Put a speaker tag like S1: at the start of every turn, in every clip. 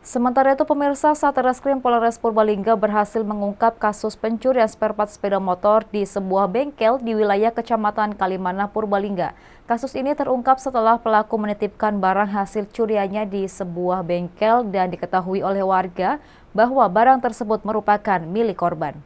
S1: Sementara itu, pemirsa, Satreskrim Polres Purbalingga berhasil mengungkap kasus pencurian spare part sepeda motor di sebuah bengkel di wilayah Kecamatan Kalimanah, Purbalingga. Kasus ini terungkap setelah pelaku menitipkan barang hasil curiannya di sebuah bengkel dan diketahui oleh warga bahwa barang tersebut merupakan milik korban.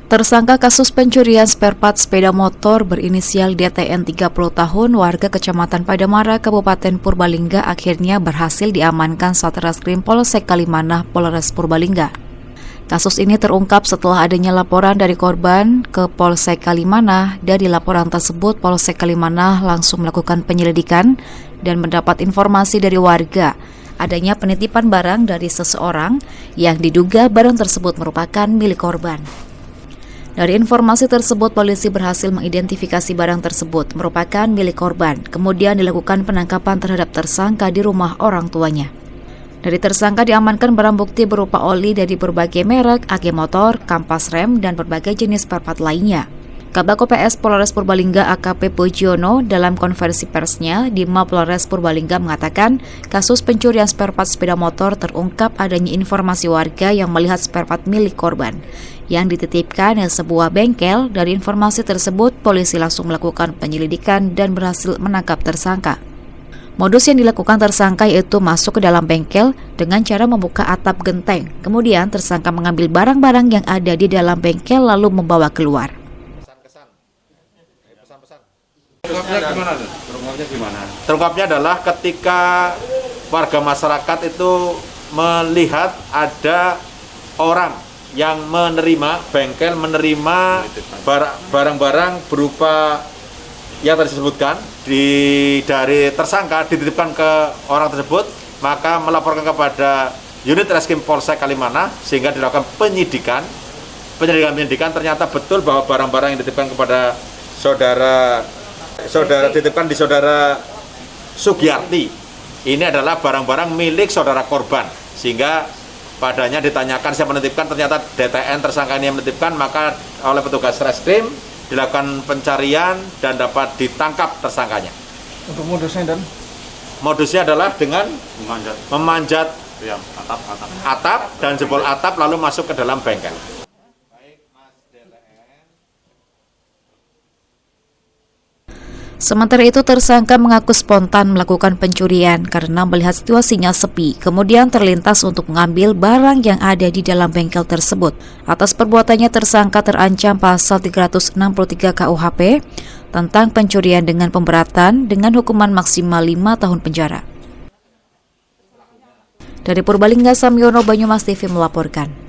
S1: Tersangka kasus pencurian spare part sepeda motor berinisial DTN 30 tahun warga Kecamatan Padamara, Kabupaten Purbalingga akhirnya berhasil diamankan Satreskrim Polsek Kalimanah, Polres Purbalingga. Kasus ini terungkap setelah adanya laporan dari korban ke Polsek Kalimanah. Dari laporan tersebut, Polsek Kalimanah langsung melakukan penyelidikan dan mendapat informasi dari warga adanya penitipan barang dari seseorang yang diduga barang tersebut merupakan milik korban. Dari informasi tersebut, polisi berhasil mengidentifikasi barang tersebut merupakan milik korban. Kemudian dilakukan penangkapan terhadap tersangka di rumah orang tuanya. Dari tersangka diamankan barang bukti berupa oli dari berbagai merek, aki motor, kampas rem, dan berbagai jenis spare part lainnya. Kabak OPS Polres Purbalingga AKP Pujiono dalam konferensi persnya di Mapolres Purbalingga mengatakan kasus pencurian spare part sepeda motor terungkap adanya informasi warga yang melihat spare part milik korban yang dititipkan di sebuah bengkel. Dari informasi tersebut, polisi langsung melakukan penyelidikan dan berhasil menangkap tersangka. Modus yang dilakukan tersangka yaitu masuk ke dalam bengkel dengan cara membuka atap genteng. Kemudian tersangka mengambil barang-barang yang ada di dalam bengkel lalu membawa keluar.
S2: Terungkapnya adalah ketika warga masyarakat itu melihat ada orang yang menerima bengkel, menerima barang-barang berupa yang tadi disebutkan dari tersangka dititipkan ke orang tersebut, maka melaporkan kepada unit Reskrim Polsek Kalimanah sehingga dilakukan penyelidikan ternyata betul bahwa barang-barang yang dititipkan kepada saudara dititipkan di saudara Sugiyarti ini adalah barang-barang milik saudara korban, sehingga padanya ditanyakan siapa menitipkan, ternyata DTN tersangka ini yang menitipkan, maka oleh petugas reskrim dilakukan pencarian dan dapat ditangkap tersangkanya.
S3: Untuk
S2: modusnya adalah dengan memanjat atap dan jebol atap lalu masuk ke dalam bengkel.
S1: Sementara itu, tersangka mengaku spontan melakukan pencurian karena melihat situasinya sepi, kemudian terlintas untuk mengambil barang yang ada di dalam bengkel tersebut. Atas perbuatannya, tersangka terancam pasal 363 KUHP tentang pencurian dengan pemberatan dengan hukuman maksimal 5 tahun penjara. Dari Purbalingga, Samyono, Banyumas TV melaporkan.